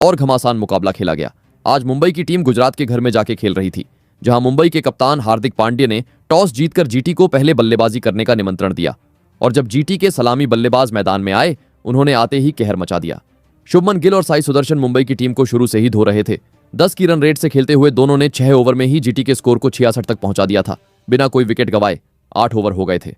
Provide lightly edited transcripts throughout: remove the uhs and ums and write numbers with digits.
और घमासान मुकाबला खेला गया। आज मुंबई की टीम गुजरात के घर में जाके खेल रही थी, जहां मुंबई के कप्तान हार्दिक पांड्या ने टॉस जीतकर जीटी को पहले बल्लेबाजी करने का निमंत्रण दिया और जब जीटी के सलामी बल्लेबाज मैदान में आए, उन्होंने आते ही कहर मचा दिया। शुभमन गिल और साई सुदर्शन मुंबई की टीम को शुरू से ही धो रहे थे। 10 की रन रेट से खेलते हुए दोनों ने 6 ओवर में ही जीटी के स्कोर को 66 तक पहुंचा दिया था। बिना कोई विकेट गंवाए 8 ओवर हो गए थे।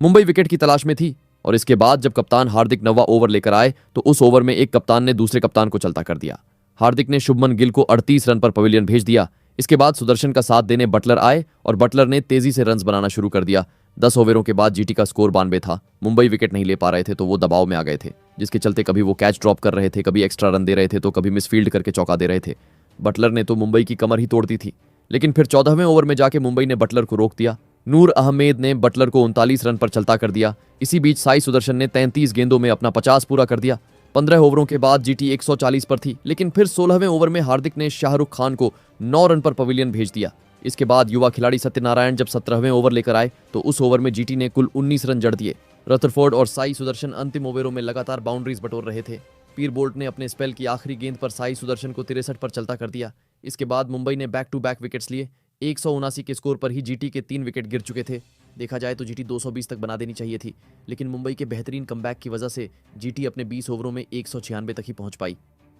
मुंबई विकेट की तलाश में थी और इसके बाद जब कप्तान हार्दिक 9वां ओवर लेकर आए तो उस ओवर में एक कप्तान ने दूसरे कप्तान को चलता कर दिया। हार्दिक ने शुभमन गिल को 38 रन पर पवेलियन भेज दिया। इसके बाद सुदर्शन का साथ देने बटलर आए और बटलर ने तेजी से रन्स बनाना शुरू कर दिया। 10 ओवरों के बाद जीटी का स्कोर 92 था। मुंबई विकेट नहीं ले पा रहे थे तो वो दबाव में आ गए थे, जिसके चलते कभी वो कैच ड्रॉप कर रहे थे, कभी एक्स्ट्रा रन दे रहे थे तो कभी मिसफील्ड करके चौका दे रहे थे। बटलर ने तो मुंबई की कमर ही तोड़ दी थी, लेकिन फिर 14वें ओवर में जाके मुंबई ने बटलर को रोक दिया। नूर अहमेद ने बटलर को 39 रन पर चलता कर दिया। इसी बीच साई सुदर्शन ने 33 गेंदों में अपना 50 पूरा कर दिया। 15 ओवरों के बाद जीटी 140 पर थी, लेकिन फिर 16वें ओवर में हार्दिक ने शाहरुख खान को 9 रन पर पवेलियन भेज दिया। इसके बाद युवा खिलाड़ी सत्यनारायण जब 17वें ओवर लेकर आए तो उस ओवर में जीटी ने कुल 19 रन जड़ दिए। रदरफोर्ड और साई सुदर्शन अंतिम ओवरों में लगातार बाउंड्रीज बटोर रहे थे। पीर बोल्ट ने अपने स्पेल की आखिरी गेंद पर साई सुदर्शन को 63 पर चलता कर दिया। इसके बाद मुंबई ने बैक टू बैक विकेट्स लिए। 179 के स्कोर पर ही जीटी के 3 विकेट गिर चुके थे। देखा जाए तो जीटी 220 तक बना देनी चाहिए थी, लेकिन मुंबई के बेहतरीन कमबैक की वजह से जीटी अपने 20 ओवरों में 196 तक ही पहुंच पाई।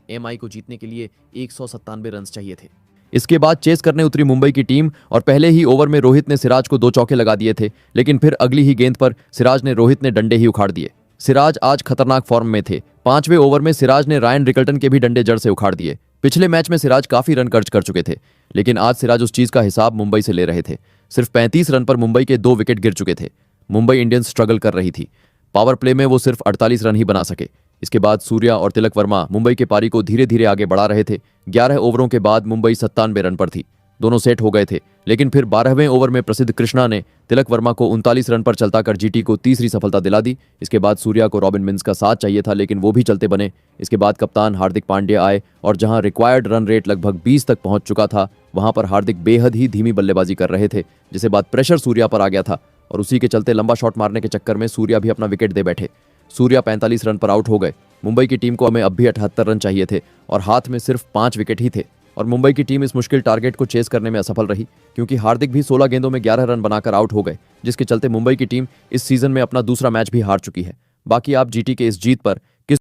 एमआई को जीतने के लिए 197 रन चाहिए थे। इसके बाद चेस करने उतरी मुंबई की टीम और पहले ही ओवर में रोहित ने सिराज को 2 चौके लगा दिए थे, लेकिन फिर अगली ही गेंद पर सिराज ने रोहित ने डंडे ही उखाड़ दिए। सिराज आज खतरनाक फॉर्म में थे। 5वें ओवर में सिराज ने रायन रिकल्टन के भी डंडे जड़ से उखाड़ दिए। पिछले मैच में सिराज काफी रन खर्च कर चुके थे, लेकिन आज सिराज उस चीज का हिसाब मुंबई से ले रहे थे। सिर्फ 35 रन पर मुंबई के 2 विकेट गिर चुके थे। मुंबई इंडियंस स्ट्रगल कर रही थी। पावर प्ले में वो सिर्फ 48 रन ही बना सके। इसके बाद सूर्या और तिलक वर्मा मुंबई के पारी को धीरे धीरे आगे बढ़ा रहे थे। 11 ओवरों के बाद मुंबई 97 रन पर थी। दोनों सेट हो गए थे, लेकिन फिर 12वें ओवर में प्रसिद्ध कृष्णा ने तिलक वर्मा को 39 रन पर चलता कर जीटी को तीसरी सफलता दिला दी। इसके बाद सूर्या को रॉबिन मिन्स का साथ चाहिए था, लेकिन वो भी चलते बने। इसके बाद कप्तान हार्दिक पांड्या आए और जहां रिक्वायर्ड रन रेट लगभग 20 तक पहुंच चुका था, वहां पर हार्दिक बेहद ही धीमी बल्लेबाजी कर रहे थे, जिसके बाद प्रेशर सूर्या पर आ गया था और उसी के चलते लंबा शॉट मारने के चक्कर में सूर्या भी अपना विकेट दे बैठे। सूर्या 45 रन पर आउट हो गए। मुंबई की टीम को हमें अब भी 78 रन चाहिए थे और हाथ में सिर्फ 5 विकेट ही थे और मुंबई की टीम इस मुश्किल टारगेट को चेस करने में असफल रही, क्योंकि हार्दिक भी 16 गेंदों में 11 रन बनाकर आउट हो गए, जिसके चलते मुंबई की टीम इस सीजन में अपना दूसरा मैच भी हार चुकी है। बाकी आप जीटी के इस जीत पर